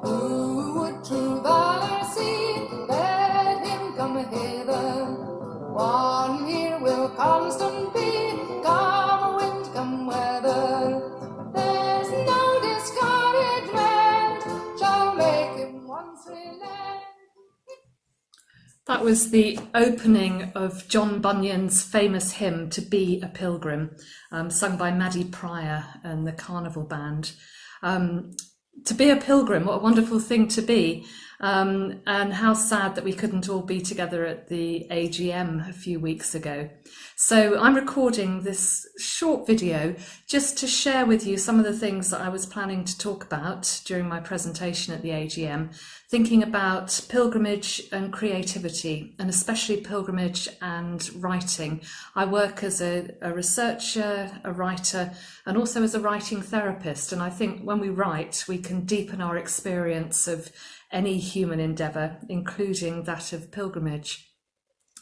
Who would through the sea let him come hither? One here will constant be, come wind, come weather. There's no discouragement shall make him once relent. That was the opening of John Bunyan's famous hymn, To Be a Pilgrim, sung by Maddie Pryor and the Carnival Band. To be a pilgrim, what a wonderful thing to be. And how sad that we couldn't all be together at the AGM a few weeks ago. So I'm recording this short video just to share with you some of the things that I was planning to talk about during my presentation at the AGM, thinking about pilgrimage and creativity, and especially pilgrimage and writing. I work as a researcher, a writer, and also as a writing therapist. And I think when we write, we can deepen our experience of any human endeavour, including that of pilgrimage.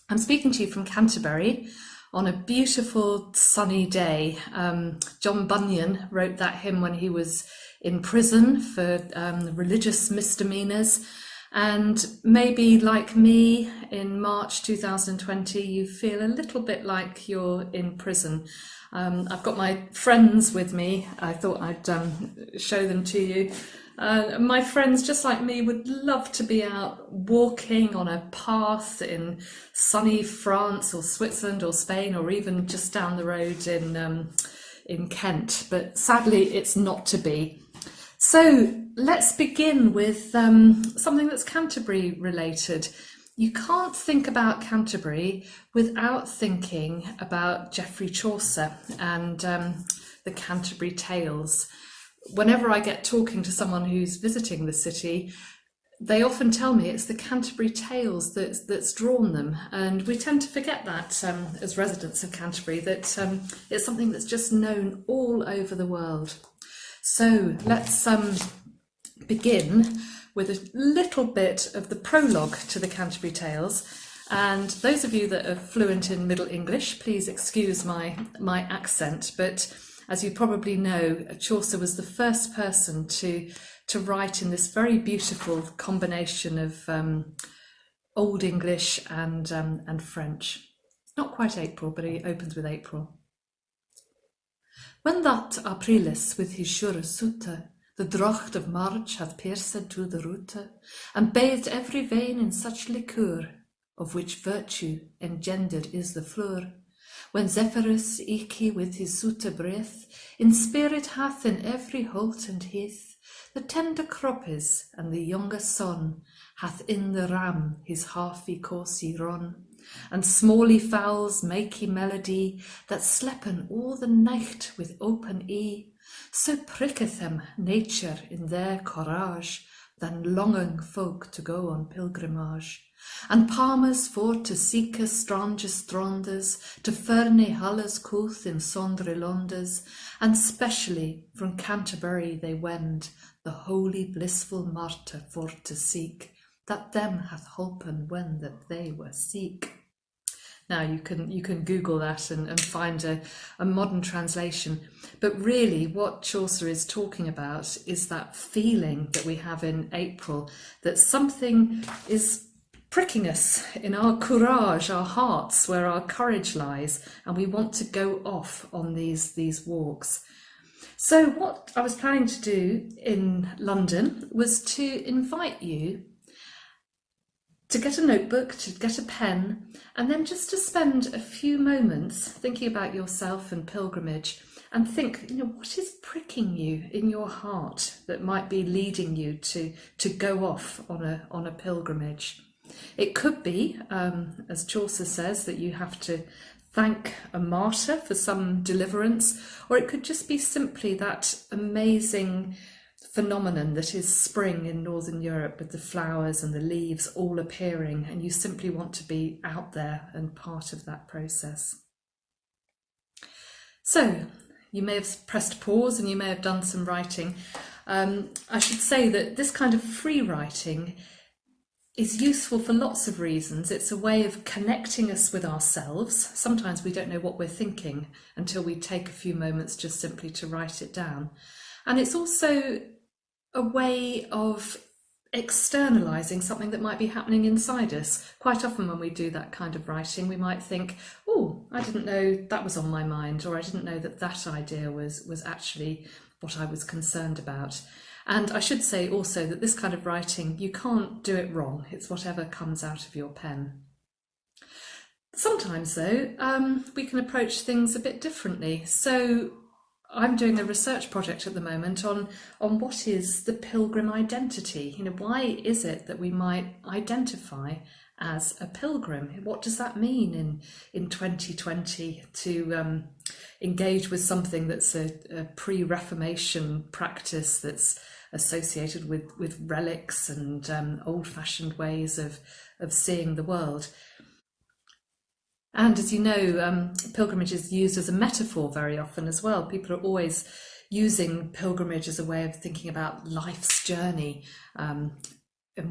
I'm speaking to you from Canterbury on a beautiful sunny day. John Bunyan wrote that hymn when he was in prison for religious misdemeanours. And maybe like me in March 2020, you feel a little bit like you're in prison. I've got my friends with me. I thought I'd show them to you. My friends, just like me, would love to be out walking on a path in sunny France or Switzerland or Spain, or even just down the road in Kent. But sadly, it's not to be. So let's begin with something that's Canterbury related. You can't think about Canterbury without thinking about Geoffrey Chaucer and the Canterbury Tales. Whenever I get talking to someone who's visiting the city, they often tell me it's the Canterbury Tales that's drawn them. And we tend to forget that as residents of Canterbury, that it's something that's just known all over the world. So let's begin with a little bit of the prologue to the Canterbury Tales. And those of you that are fluent in Middle English, please excuse my accent, but as you probably know, Chaucer was the first person to write in this very beautiful combination of Old English and French. Not quite April, but he opens with April. When that Aprilis with his sure soute, the drocht of March hath pierced to the route, and bathed every vein in such liquor, of which virtue engendered is the flour, when Zephyrus eke with his soute breath, in spirit hath in every holt and heath, the tender croppes and the younger son, hath in the ram his halfy coursey run, and smally fowls makey melody, that slepen all the night with open ee, so pricketh them nature in their courage, than longing folk to go on pilgrimage. And palmers for to seeke strange strondes, to ferne halles couth in sondre londes, and specially from Canterbury they wend, the holy blissful martyr for to seek, that them hath holpen when that they were seek. Now you can Google that and find a modern translation, but really what Chaucer is talking about is that feeling that we have in April, that something is pricking us in our courage, our hearts, where our courage lies, and we want to go off on these walks. So what I was planning to do in London was to invite you to get a notebook, to get a pen, and then just to spend a few moments thinking about yourself and pilgrimage, and think, what is pricking you in your heart that might be leading you to go off on a pilgrimage. It could be, as Chaucer says, that you have to thank a martyr for some deliverance, or it could just be simply that amazing phenomenon that is spring in Northern Europe, with the flowers and the leaves all appearing, and you simply want to be out there and part of that process. So you may have pressed pause and you may have done some writing. I should say that this kind of free writing is useful for lots of reasons. It's a way of connecting us with ourselves. Sometimes we don't know what we're thinking until we take a few moments just simply to write it down. And it's also a way of externalizing something that might be happening inside us. Quite often when we do that kind of writing, we might think, oh, I didn't know that was on my mind, or I didn't know that that idea was actually what I was concerned about. And I should say also that this kind of writing, you can't do it wrong. It's whatever comes out of your pen. Sometimes though, we can approach things a bit differently. So I'm doing a research project at the moment on what is the pilgrim identity. Why is it that we might identify as a pilgrim? What does that mean in 2020 to engage with something that's a pre-Reformation practice that's associated with relics and old-fashioned ways of seeing the world? And as you know, pilgrimage is used as a metaphor very often as well. People are always using pilgrimage as a way of thinking about life's journey and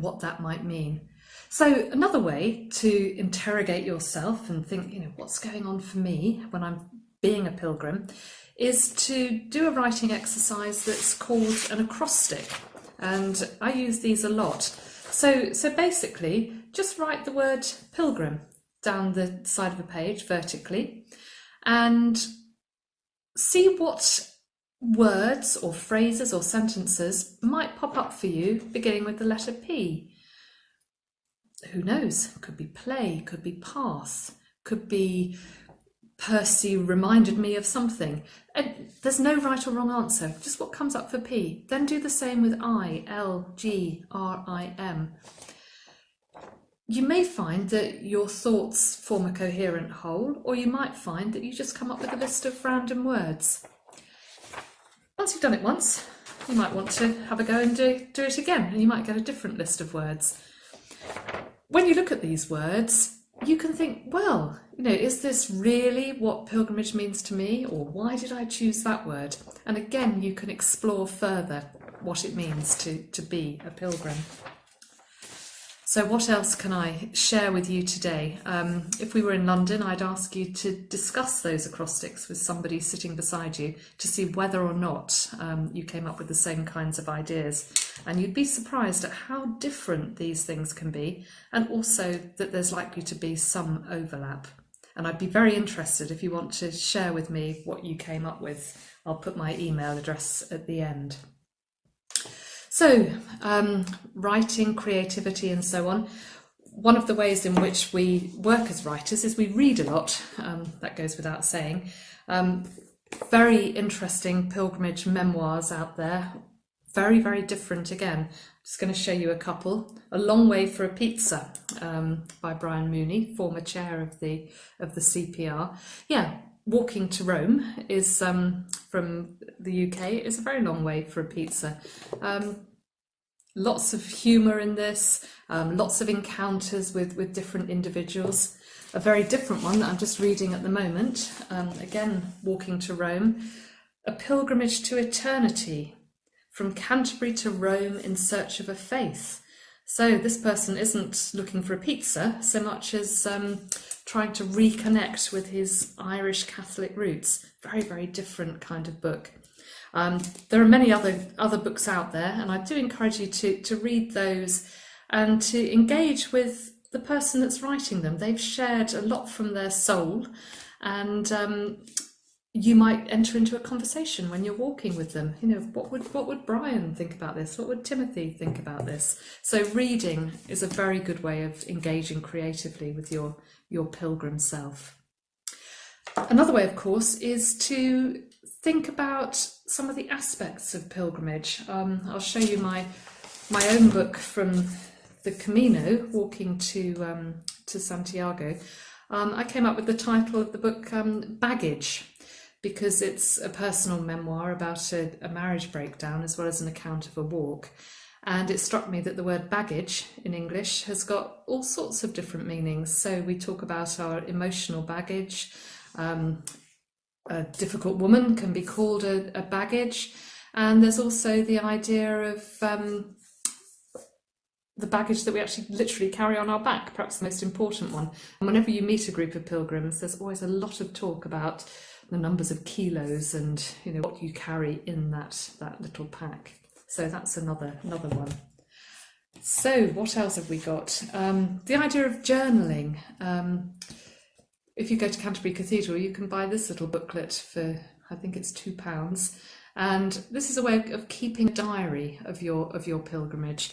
what that might mean. So another way to interrogate yourself and think, what's going on for me when I'm being a pilgrim, is to do a writing exercise that's called an acrostic. And I use these a lot. So basically, just write the word pilgrim down the side of a page vertically and see what words or phrases or sentences might pop up for you beginning with the letter P. Who knows? Could be play, could be path, could be Percy reminded me of something. And there's no right or wrong answer, just what comes up for P. Then do the same with I, L, G, R, I, M. You may find that your thoughts form a coherent whole, or you might find that you just come up with a list of random words. Once you've done it once, you might want to have a go and do it again, and you might get a different list of words. When you look at these words, you can think, well, is this really what pilgrimage means to me, or why did I choose that word? And again, you can explore further what it means to be a pilgrim. So what else can I share with you today? If we were in London, I'd ask you to discuss those acrostics with somebody sitting beside you to see whether or not you came up with the same kinds of ideas. And you'd be surprised at how different these things can be, and also that there's likely to be some overlap. And I'd be very interested if you want to share with me what you came up with. I'll put my email address at the end. So, writing, creativity and so on. One of the ways in which we work as writers is we read a lot, that goes without saying. Very interesting pilgrimage memoirs out there, very, very different again. Just going to show you a couple. A Long Way for a Pizza by Brian Mooney, former chair of the CPR. Yeah, Walking to Rome is from the UK. It's a very long way for a pizza. Lots of humour in this, lots of encounters with different individuals. A very different one that I'm just reading at the moment, again, Walking to Rome. A Pilgrimage to Eternity, from Canterbury to Rome in Search of a Faith. So this person isn't looking for a pizza so much as trying to reconnect with his Irish Catholic roots. Very, very different kind of book. There are many other books out there, and I do encourage you to read those and to engage with the person that's writing them. They've shared a lot from their soul, and you might enter into a conversation when you're walking with them. What would Brian think about this? What would Timothy think about this? So reading is a very good way of engaging creatively with your pilgrim self. Another way, of course, is to think about some of the aspects of pilgrimage. I'll show you my own book from the Camino, walking to Santiago. I came up with the title of the book Baggage, because it's a personal memoir about a marriage breakdown as well as an account of a walk. And it struck me that the word baggage in English has got all sorts of different meanings. So we talk about our emotional baggage. A difficult woman can be called a baggage. And there's also the idea of the baggage that we actually literally carry on our back, perhaps the most important one. And whenever you meet a group of pilgrims, there's always a lot of talk about the numbers of kilos and what you carry in that little pack. So that's another one. So what else have we got? The idea of journaling. If you go to Canterbury Cathedral, you can buy this little booklet for, I think it's £2. And this is a way of keeping a diary of your pilgrimage.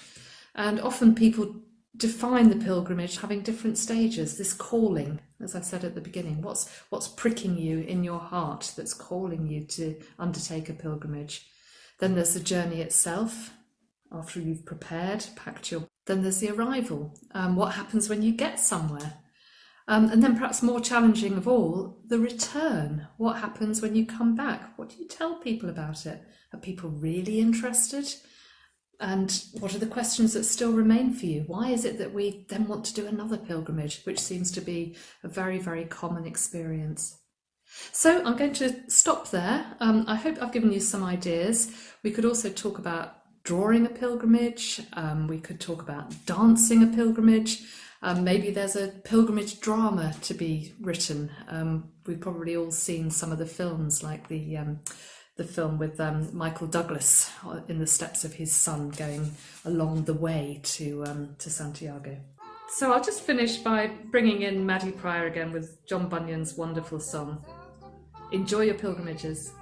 And often people define the pilgrimage having different stages. This calling, as I said at the beginning, what's pricking you in your heart that's calling you to undertake a pilgrimage. Then there's the journey itself, after you've prepared, packed your... Then there's the arrival, what happens when you get somewhere. And then perhaps more challenging of all, the return. What happens when you come back? What do you tell people about it? Are people really interested? And what are the questions that still remain for you? Why is it that we then want to do another pilgrimage, which seems to be a very, very common experience? So I'm going to stop there. I hope I've given you some ideas. We could also talk about drawing a pilgrimage. We could talk about dancing a pilgrimage. Maybe there's a pilgrimage drama to be written. We've probably all seen some of the films, like the film with Michael Douglas in the steps of his son going along the way to Santiago. So I'll just finish by bringing in Maddie Pryor again with John Bunyan's wonderful song. Enjoy your pilgrimages.